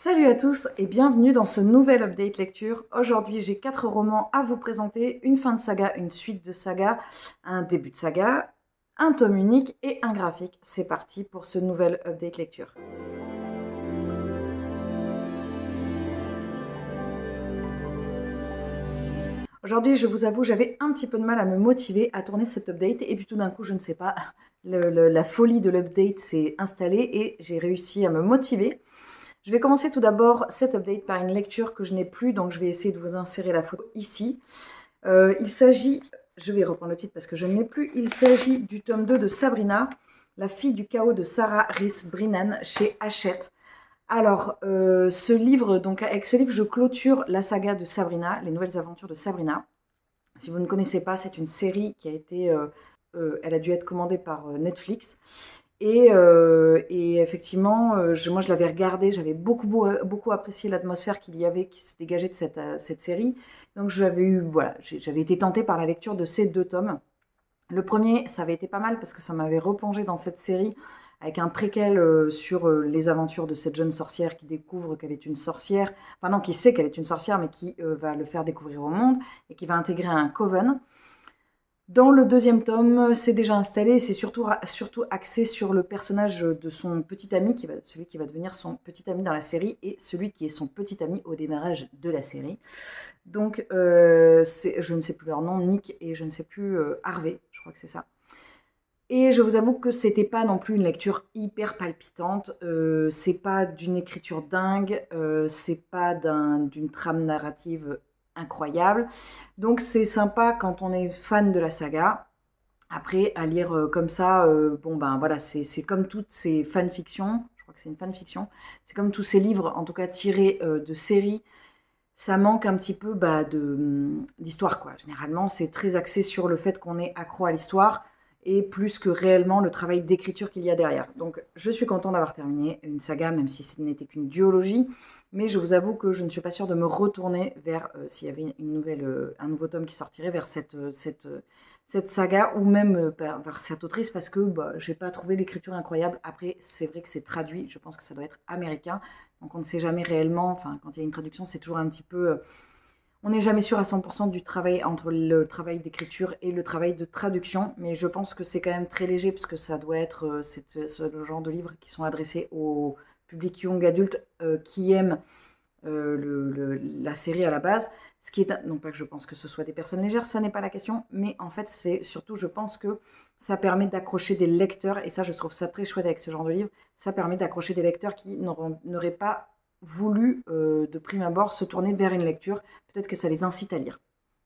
Salut à tous et bienvenue dans ce nouvel update lecture. Aujourd'hui, j'ai 4 romans à vous présenter, une fin de saga, une suite de saga, un début de saga, un tome unique et un graphique. C'est parti pour ce nouvel update lecture. Aujourd'hui, je vous avoue, j'avais un petit peu de mal à me motiver à tourner cet update et puis tout d'un coup, je ne sais pas, la folie de l'update s'est installée et j'ai réussi à me motiver. Je vais commencer tout d'abord cet update par une lecture que je n'ai plus, donc je vais essayer de vous insérer la photo ici. Il s'agit, je vais reprendre le titre parce que je ne l'ai plus, il s'agit du tome 2 de Sabrina, la fille du chaos de Sarah Rhys Brennan chez Hachette. Alors, ce livre, donc avec ce livre, je clôture la saga de Sabrina, les nouvelles aventures de Sabrina. Si vous ne connaissez pas, c'est une série qui a été, elle a dû être commandée par Netflix. Et effectivement, moi je l'avais regardé, j'avais beaucoup apprécié l'atmosphère qu'il y avait, qui se dégageait de cette série. Donc j'avais été tentée par la lecture de ces 2 tomes. Le premier, ça avait été pas mal parce que ça m'avait replongé dans cette série avec un préquel sur les aventures de cette jeune sorcière qui découvre qu'elle est une sorcière, enfin non, qui sait qu'elle est une sorcière, mais qui va le faire découvrir au monde et qui va intégrer un coven. Dans le deuxième tome, c'est déjà installé, c'est surtout axé sur le personnage de son petit ami, celui qui va devenir son petit ami dans la série, et celui qui est son petit ami au démarrage de la série. Donc, je ne sais plus leur nom, Nick et je ne sais plus Harvey, je crois que c'est ça. Et je vous avoue que c'était pas non plus une lecture hyper palpitante. C'est pas d'une écriture dingue, c'est pas d'une trame narrative incroyable. Donc c'est sympa quand on est fan de la saga. Après, à lire comme ça, bon ben voilà, c'est comme toutes ces fanfictions. Je crois que c'est une fanfiction. C'est comme tous ces livres, en tout cas tirés de séries. Ça manque un petit peu d'histoire, quoi. Généralement, c'est très axé sur le fait qu'on est accro à l'histoire et plus que réellement le travail d'écriture qu'il y a derrière. Donc, je suis contente d'avoir terminé une saga, même si ce n'était qu'une duologie, mais je vous avoue que je ne suis pas sûre de me retourner vers, s'il y avait un nouveau tome qui sortirait, vers cette saga, ou même vers cette autrice, parce que bah, j'ai pas trouvé l'écriture incroyable. Après, c'est vrai que c'est traduit, je pense que ça doit être américain, donc on ne sait jamais réellement, enfin quand il y a une traduction, c'est toujours un petit peu... on n'est jamais sûr à 100% du travail entre le travail d'écriture et le travail de traduction, mais je pense que c'est quand même très léger, parce que ça doit être le genre de livres qui sont adressés au public young adulte qui aime la série à la base. Ce qui est, non pas que je pense que ce soit des personnes légères, ça n'est pas la question, mais en fait, c'est surtout, je pense que ça permet d'accrocher des lecteurs, et ça, je trouve ça très chouette avec ce genre de livre, ça permet d'accrocher des lecteurs qui n'auraient pas voulu, de prime abord, se tourner vers une lecture. Peut-être que ça les incite à lire.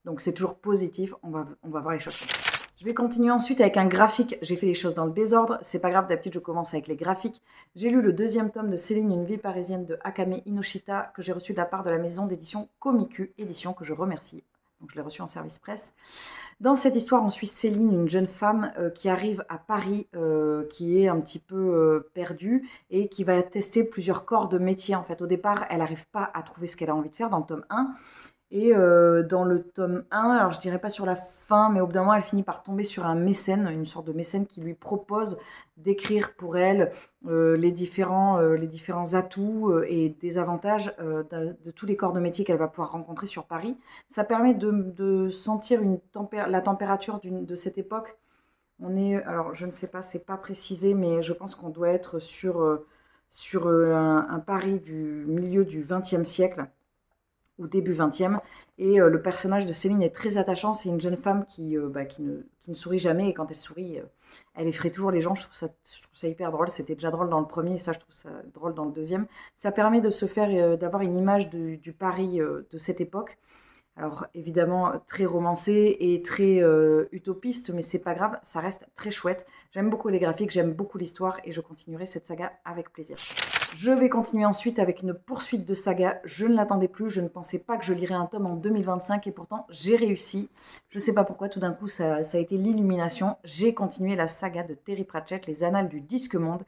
Donc c'est toujours positif, on va voir les choses comme ça. Je vais continuer ensuite avec un graphique. J'ai fait les choses dans le désordre, c'est pas grave, d'habitude je commence avec les graphiques. J'ai lu le deuxième tome de Céline, une vie parisienne de Akame Inoshita, que j'ai reçu de la part de la maison d'édition Komiku, édition que je remercie. Donc je l'ai reçu en service presse. Dans cette histoire, on suit Céline, une jeune femme qui arrive à Paris, qui est un petit peu perdue et qui va tester plusieurs corps de métier. En fait, au départ, elle n'arrive pas à trouver ce qu'elle a envie de faire dans le tome 1. Et dans le tome 1, alors je dirais pas sur la fin, mais au bout d'un moment, elle finit par tomber sur un mécène, une sorte de mécène qui lui propose d'écrire pour elle les différents atouts et des avantages de tous les corps de métier qu'elle va pouvoir rencontrer sur Paris. Ça permet de sentir la température de cette époque. On est, alors je ne sais pas, c'est pas précisé, mais je pense qu'on doit être sur un Paris du milieu du XXe siècle au début 20e. Et le personnage de Céline est très attachant. C'est une jeune femme qui ne sourit jamais. Et quand elle sourit, elle effraie toujours les gens. Je trouve ça hyper drôle. C'était déjà drôle dans le premier. Et ça, je trouve ça drôle dans le deuxième. Ça permet de se faire, d'avoir une image du Paris de cette époque. Alors évidemment très romancé et très utopiste, mais c'est pas grave, ça reste très chouette. J'aime beaucoup les graphiques, j'aime beaucoup l'histoire et je continuerai cette saga avec plaisir. Je vais continuer ensuite avec une poursuite de saga. Je ne l'attendais plus, je ne pensais pas que je lirais un tome en 2025 et pourtant j'ai réussi. Je ne sais pas pourquoi, tout d'un coup ça a été l'illumination. J'ai continué la saga de Terry Pratchett, Les Annales du Disque Monde,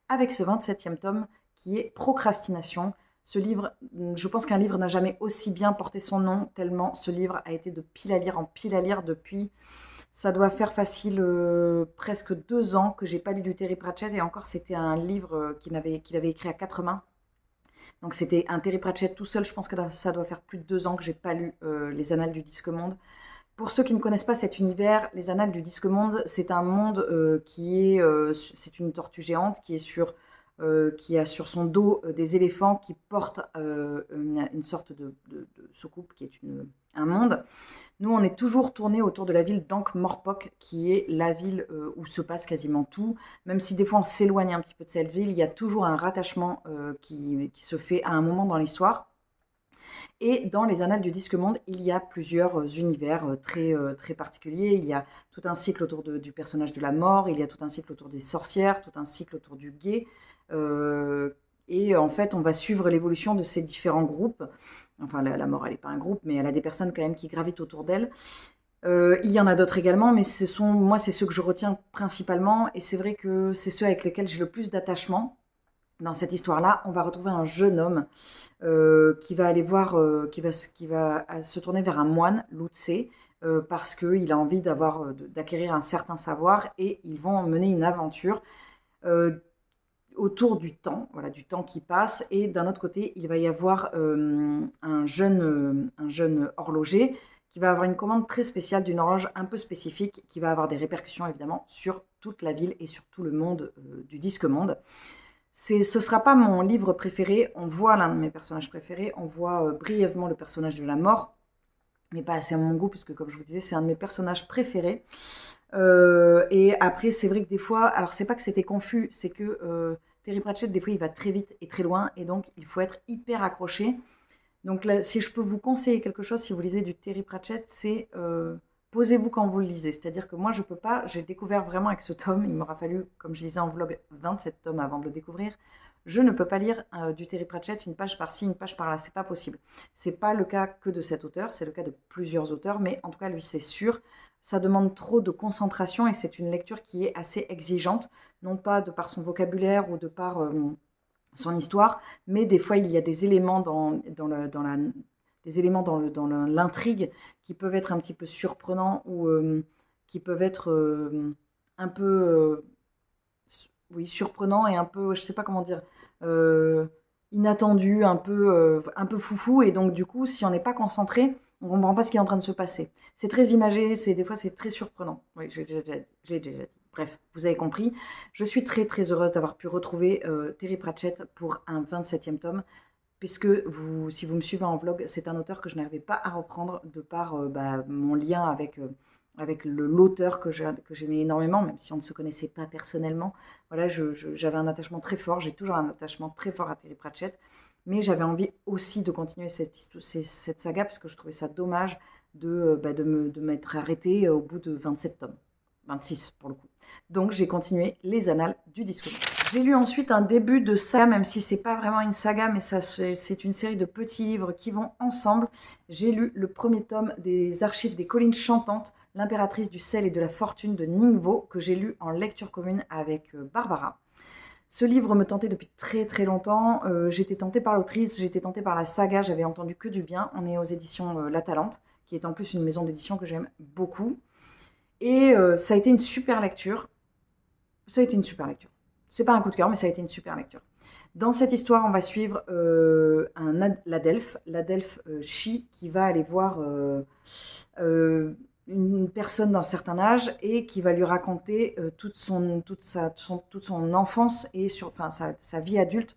avec ce 27e tome qui est Procrastination. Ce livre, je pense qu'un livre n'a jamais aussi bien porté son nom, tellement ce livre a été de pile à lire en pile à lire depuis. Ça doit faire facile presque 2 ans que j'ai pas lu du Terry Pratchett, et encore c'était un livre qu'il avait écrit à 4 mains. Donc c'était un Terry Pratchett tout seul. Je pense que ça doit faire plus de 2 ans que j'ai pas lu les Annales du Disque Monde. Pour ceux qui ne connaissent pas cet univers, les Annales du Disque Monde, c'est un monde c'est une tortue géante qui a sur son dos des éléphants qui portent une sorte de soucoupe qui est un monde. Nous, on est toujours tourné autour de la ville d'Ankh-Morpork, qui est la ville où se passe quasiment tout. Même si des fois on s'éloigne un petit peu de cette ville, il y a toujours un rattachement qui se fait à un moment dans l'histoire. Et dans les Annales du Disque Monde, il y a plusieurs univers très particuliers. Il y a tout un cycle autour du personnage de la mort, il y a tout un cycle autour des sorcières, tout un cycle autour du guet. Et en fait, on va suivre l'évolution de ces différents groupes. Enfin, la mort, elle n'est pas un groupe, mais elle a des personnes quand même qui gravitent autour d'elle. Il y en a d'autres également, mais moi, c'est ceux que je retiens principalement. Et c'est vrai que c'est ceux avec lesquels j'ai le plus d'attachement. Dans cette histoire-là, on va retrouver un jeune homme qui va aller voir, qui va se tourner vers un moine, Lutse, parce qu'il a envie d'acquérir un certain savoir et ils vont mener une aventure euh, autour du temps, voilà, du temps qui passe. Et d'un autre côté, il va y avoir un jeune horloger qui va avoir une commande très spéciale d'une horloge un peu spécifique qui va avoir des répercussions évidemment sur toute la ville et sur tout le monde du disque monde. Ce sera pas mon livre préféré. On voit l'un de mes personnages préférés. On voit brièvement le personnage de la mort, mais pas assez à mon goût, puisque comme je vous disais, c'est un de mes personnages préférés. Et après, c'est vrai que des fois, alors c'est pas que c'était confus, c'est que Terry Pratchett, des fois, il va très vite et très loin, et donc il faut être hyper accroché. Donc là, si je peux vous conseiller quelque chose, si vous lisez du Terry Pratchett, c'est posez-vous quand vous le lisez. C'est-à-dire que moi, je peux pas, j'ai découvert vraiment avec ce tome, il m'aura fallu, comme je disais en vlog, 27 tomes avant de le découvrir. Je ne peux pas lire du Terry Pratchett une page par-ci, une page par-là, c'est pas possible. C'est pas le cas que de cet auteur, c'est le cas de plusieurs auteurs, mais en tout cas, lui, c'est sûr. Ça demande trop de concentration et c'est une lecture qui est assez exigeante, non pas de par son vocabulaire ou de par son histoire, mais des fois il y a des éléments dans l'intrigue qui peuvent être un petit peu surprenants ou qui peuvent être un peu oui, surprenants et un peu, je sais pas comment dire, euh, inattendus, un peu foufou, et donc du coup, si on n'est pas concentré, on comprend pas ce qui est en train de se passer. C'est très imagé, des fois c'est très surprenant. Oui, j'ai déjà dit. Bref, vous avez compris. Je suis très heureuse d'avoir pu retrouver Terry Pratchett pour un 27e tome, puisque si vous me suivez en vlog, c'est un auteur que je n'arrivais pas à reprendre de par mon lien avec l'auteur que j'aimais énormément, même si on ne se connaissait pas personnellement. Voilà, j'avais un attachement très fort, j'ai toujours un attachement très fort à Terry Pratchett, mais j'avais envie aussi de continuer cette saga, parce que je trouvais ça dommage de m'être arrêtée au bout de 27 tomes. 26 pour le coup. Donc j'ai continué les Annales du Disque Monde. J'ai lu ensuite un début de saga, même si c'est pas vraiment une saga, mais c'est une série de petits livres qui vont ensemble. J'ai lu le premier tome des Archives des Collines Chantantes, l'impératrice du sel et de la fortune de Ningbo, que j'ai lu en lecture commune avec Barbara. Ce livre me tentait depuis très longtemps. J'étais tentée par l'autrice, j'étais tentée par la saga, j'avais entendu que du bien. On est aux éditions La Talente, qui est en plus une maison d'édition que j'aime beaucoup. Et ça a été une super lecture. Ça a été une super lecture. C'est pas un coup de cœur, mais ça a été une super lecture. Dans cette histoire, on va suivre l'adelphe Shi, qui va aller voir une personne d'un certain âge et qui va lui raconter toute son enfance et sa vie adulte,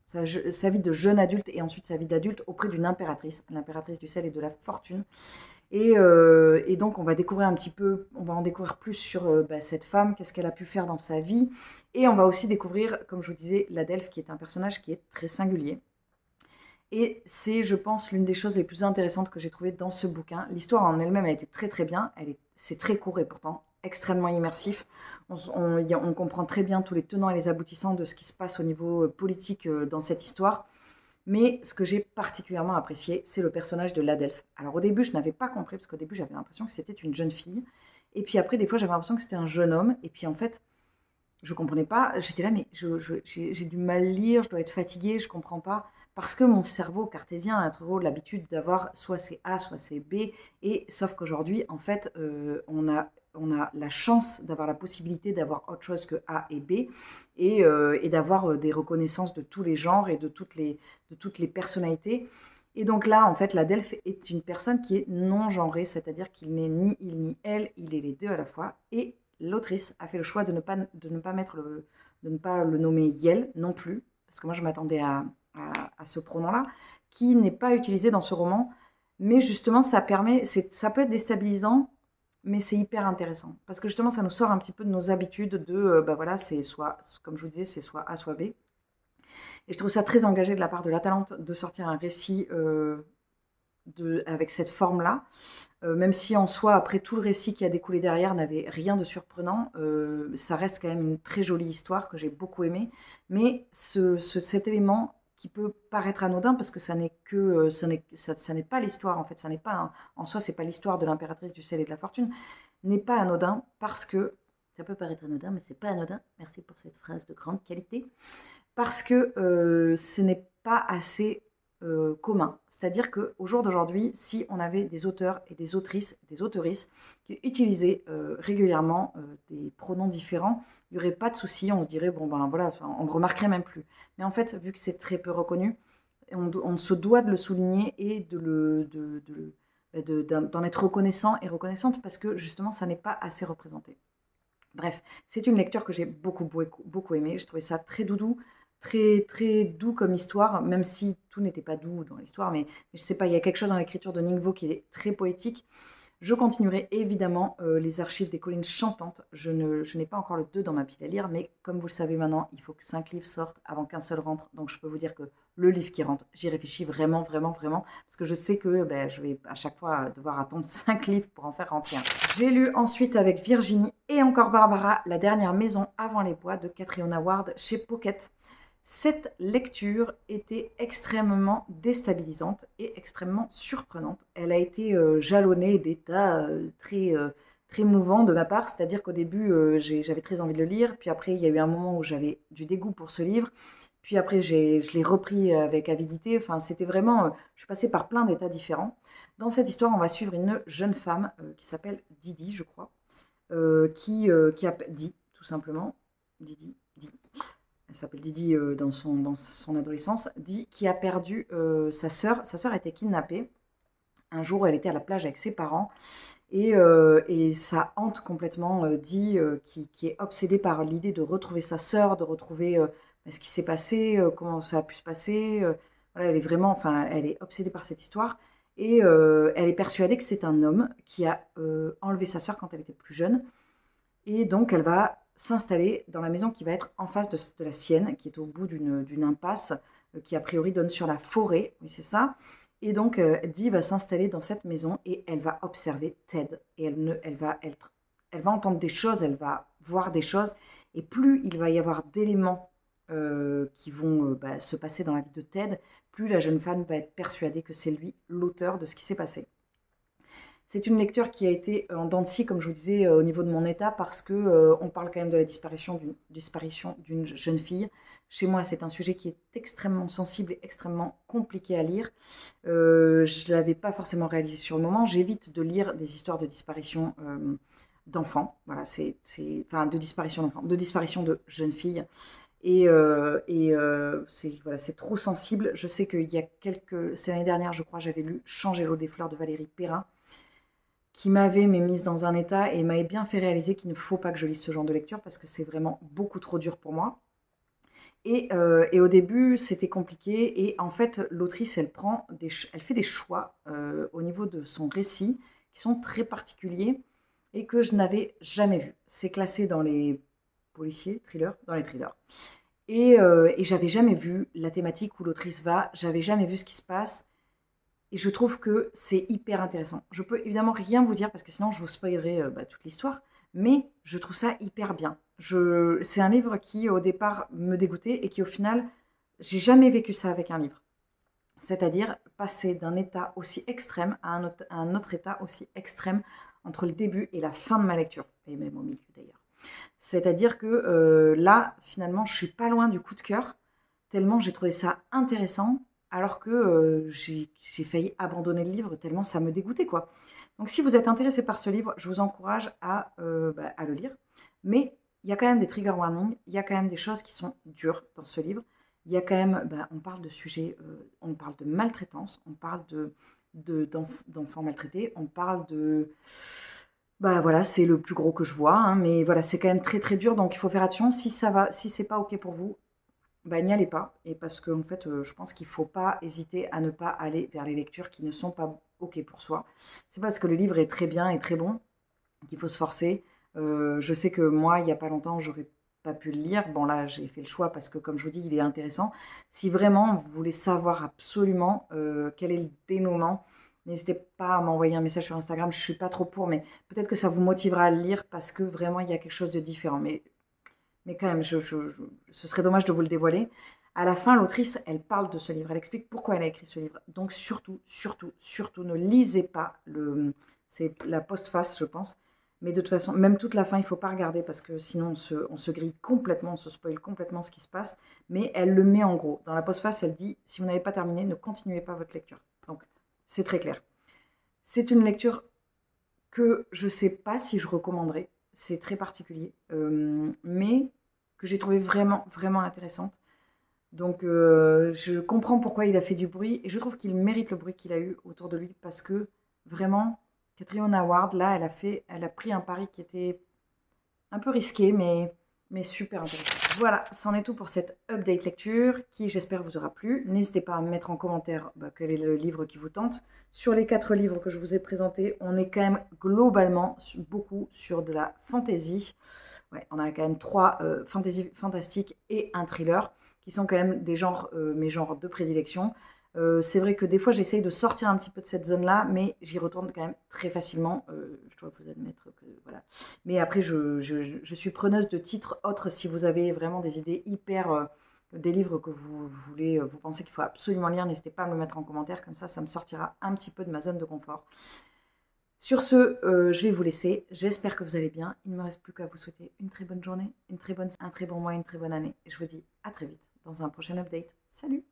sa vie de jeune adulte et ensuite sa vie d'adulte auprès d'une impératrice, l'impératrice du sel et de la fortune. Et donc, on va en découvrir plus sur cette femme, qu'est-ce qu'elle a pu faire dans sa vie. Et on va aussi découvrir, comme je vous disais, l'Adelphe, qui est un personnage qui est très singulier. Et c'est, je pense, l'une des choses les plus intéressantes que j'ai trouvées dans ce bouquin. L'histoire en elle-même a été très bien. C'est très court et pourtant extrêmement immersif. On comprend très bien tous les tenants et les aboutissants de ce qui se passe au niveau politique dans cette histoire. Mais ce que j'ai particulièrement apprécié, c'est le personnage de l'Adelphe. Alors au début, je n'avais pas compris, parce qu'au début, j'avais l'impression que c'était une jeune fille. Et puis après, des fois, j'avais l'impression que c'était un jeune homme. Et puis en fait, je comprenais pas. J'étais là, mais j'ai du mal lire, je dois être fatiguée, je comprends pas. Parce que mon cerveau cartésien a trop l'habitude d'avoir soit c'est A, soit c'est B. Et sauf qu'aujourd'hui, en fait, on a on a la chance d'avoir la possibilité d'avoir autre chose que A et B, et d'avoir des reconnaissances de tous les genres et de toutes les personnalités. Et donc là, en fait, l'Adelphe est une personne qui est non genrée, c'est-à-dire qu'il n'est ni il ni elle, il est les deux à la fois. Et l'autrice a fait le choix de ne pas le nommer Yel non plus, parce que moi je m'attendais à ce pronom-là, qui n'est pas utilisé dans ce roman. Mais justement, ça peut être déstabilisant, mais c'est hyper intéressant. Parce que justement, ça nous sort un petit peu de nos habitudes bah voilà, c'est soit, comme je vous disais, c'est soit A, soit B. Et je trouve ça très engagé de la part de La Talente de sortir un récit avec cette forme-là. Même si en soi, après tout le récit qui a découlé derrière n'avait rien de surprenant, ça reste quand même une très jolie histoire que j'ai beaucoup aimée. Mais cet élément qui peut paraître anodin parce que ça n'est pas l'histoire en fait, ça n'est pas en soi, c'est pas l'histoire de l'impératrice du sel et de la fortune, n'est pas anodin parce que ça peut paraître anodin, mais c'est pas anodin. Merci pour cette phrase de grande qualité. Parce que ce n'est pas assez commun. C'est-à-dire qu'au jour d'aujourd'hui, si on avait des auteurs et des autrices, des autoristes qui utilisaient régulièrement des pronoms différents, il n'y aurait pas de souci, on se dirait, bon ben voilà, on ne remarquerait même plus. Mais en fait, vu que c'est très peu reconnu, on se doit de le souligner et d'en être reconnaissant et reconnaissante parce que justement, ça n'est pas assez représenté. Bref, c'est une lecture que j'ai beaucoup, beaucoup, beaucoup aimée. Je trouvais ça très doudou, très, très doux comme histoire, même si tout n'était pas doux dans l'histoire. Mais je sais pas, il y a quelque chose dans l'écriture de Ningbo qui est très poétique. Je continuerai évidemment les archives des collines chantantes. Je n'ai pas encore le 2 dans ma pile à lire, mais comme vous le savez maintenant, il faut que 5 livres sortent avant qu'un seul rentre. Donc je peux vous dire que le livre qui rentre, j'y réfléchis vraiment, vraiment, vraiment, parce que je sais que je vais à chaque fois devoir attendre 5 livres pour en faire rentrer un. J'ai lu ensuite avec Virginie et encore Barbara La dernière maison avant les bois de Catriona Ward chez Pocket. Cette lecture était extrêmement déstabilisante et extrêmement surprenante. Elle a été jalonnée d'états très mouvants de ma part, c'est-à-dire qu'au début, j'avais très envie de le lire, puis après, il y a eu un moment où j'avais du dégoût pour ce livre, puis après, je l'ai repris avec avidité. Enfin, c'était vraiment... je suis passée par plein d'états différents. Dans cette histoire, on va suivre une jeune femme qui s'appelle Didi, je crois, qui a... Di, tout simplement. Didi, Di. Elle s'appelle Didi dans son adolescence, dit qui a perdu sa sœur. Sa sœur a été kidnappée. Un jour, elle était à la plage avec ses parents et ça hante complètement Didi qui est obsédée par l'idée de retrouver sa sœur, de retrouver ce qui s'est passé, comment ça a pu se passer. Voilà, elle est vraiment, enfin, elle est obsédée par cette histoire et elle est persuadée que c'est un homme qui a enlevé sa sœur quand elle était plus jeune. Et donc, elle va s'installer dans la maison qui va être en face de la sienne, qui est au bout d'une impasse, qui a priori donne sur la forêt. Oui, c'est ça. Et donc, Dee va s'installer dans cette maison et elle va observer Ted. Et elle va entendre des choses, elle va voir des choses. Et plus il va y avoir d'éléments qui vont se passer dans la vie de Ted, plus la jeune femme va être persuadée que c'est lui l'auteur de ce qui s'est passé. C'est une lecture qui a été en dents de scie, comme je vous disais, au niveau de mon état, parce que on parle quand même de la disparition d'une jeune fille. Chez moi, c'est un sujet qui est extrêmement sensible et extrêmement compliqué à lire. Je ne l'avais pas forcément réalisé sur le moment. J'évite de lire des histoires de disparition d'enfants. Voilà, enfin, de disparition d'enfants, de disparition de jeunes filles. C'est trop sensible. Je sais qu'il y a c'est l'année dernière, je crois, j'avais lu Changer l'eau des fleurs de Valérie Perrin, qui m'avait mise dans un état et m'avait bien fait réaliser qu'il ne faut pas que je lise ce genre de lecture parce que c'est vraiment beaucoup trop dur pour moi. Et au début, c'était compliqué. Et en fait, l'autrice, elle fait des choix au niveau de son récit qui sont très particuliers et que je n'avais jamais vus. C'est classé dans les policiers, thrillers, dans les thrillers. Et j'avais jamais vu la thématique où l'autrice va, j'avais jamais vu ce qui se passe. Et je trouve que c'est hyper intéressant. Je peux évidemment rien vous dire parce que sinon je vous spoilerai toute l'histoire, mais je trouve ça hyper bien. C'est un livre qui au départ me dégoûtait et qui au final, j'ai jamais vécu ça avec un livre. C'est-à-dire passer d'un état aussi extrême à un autre état aussi extrême entre le début et la fin de ma lecture, et même au milieu d'ailleurs. C'est-à-dire que là, finalement, je suis pas loin du coup de cœur, tellement j'ai trouvé ça intéressant. alors que j'ai failli abandonner le livre tellement ça me dégoûtait, quoi. Donc si vous êtes intéressé par ce livre, je vous encourage à le lire. Mais il y a quand même des trigger warnings, il y a quand même des choses qui sont dures dans ce livre. Il y a quand même, on parle de sujets, on parle de maltraitance, on parle d'enfants maltraités, on parle de... Bah voilà, c'est le plus gros que je vois, hein, mais voilà, c'est quand même très très dur, donc il faut faire attention. Si ça va, si c'est pas ok pour vous, bah n'y allez pas. Et parce que en fait, je pense qu'il faut pas hésiter à ne pas aller vers les lectures qui ne sont pas ok pour soi. C'est parce que le livre est très bien et très bon qu'il faut se forcer. Je sais que moi, il y a pas longtemps, j'aurais pas pu le lire. Bon là, j'ai fait le choix parce que comme je vous dis, il est intéressant. Si vraiment vous voulez savoir absolument quel est le dénouement, n'hésitez pas à m'envoyer un message sur Instagram. Je suis pas trop pour, mais peut-être que ça vous motivera à le lire parce que vraiment il y a quelque chose de différent. Mais quand même, ce serait dommage de vous le dévoiler. À la fin, l'autrice, elle parle de ce livre. Elle explique pourquoi elle a écrit ce livre. Donc surtout, surtout, surtout, ne lisez pas le... C'est la postface, je pense. Mais de toute façon, même toute la fin, il ne faut pas regarder parce que sinon on se grille complètement, on se spoil complètement ce qui se passe. Mais elle le met en gros. Dans la postface, elle dit, si vous n'avez pas terminé, ne continuez pas votre lecture. Donc, c'est très clair. C'est une lecture que je ne sais pas si je recommanderais. C'est très particulier. Mais que j'ai trouvé vraiment, vraiment intéressante. Donc, je comprends pourquoi il a fait du bruit et je trouve qu'il mérite le bruit qu'il a eu autour de lui parce que vraiment, Catherine Howard, là, elle a pris un pari qui était un peu risqué, mais super intéressant. Voilà, c'en est tout pour cette update lecture qui, j'espère, vous aura plu. N'hésitez pas à me mettre en commentaire quel est le livre qui vous tente. Sur les 4 livres que je vous ai présentés, on est quand même globalement beaucoup sur de la fantasy. Ouais, on a quand même 3 fantasy fantastiques et un thriller qui sont quand même des genres, mes genres de prédilection. C'est vrai que des fois j'essaye de sortir un petit peu de cette zone-là, mais j'y retourne quand même très facilement. Je dois vous admettre que voilà. Mais après, je suis preneuse de titres autres si vous avez vraiment des idées hyper. Des livres que vous voulez, vous pensez qu'il faut absolument lire, n'hésitez pas à me le mettre en commentaire, comme ça me sortira un petit peu de ma zone de confort. Sur ce, je vais vous laisser. J'espère que vous allez bien. Il ne me reste plus qu'à vous souhaiter une très bonne journée, un très bon mois, une très bonne année. Et je vous dis à très vite dans un prochain update. Salut!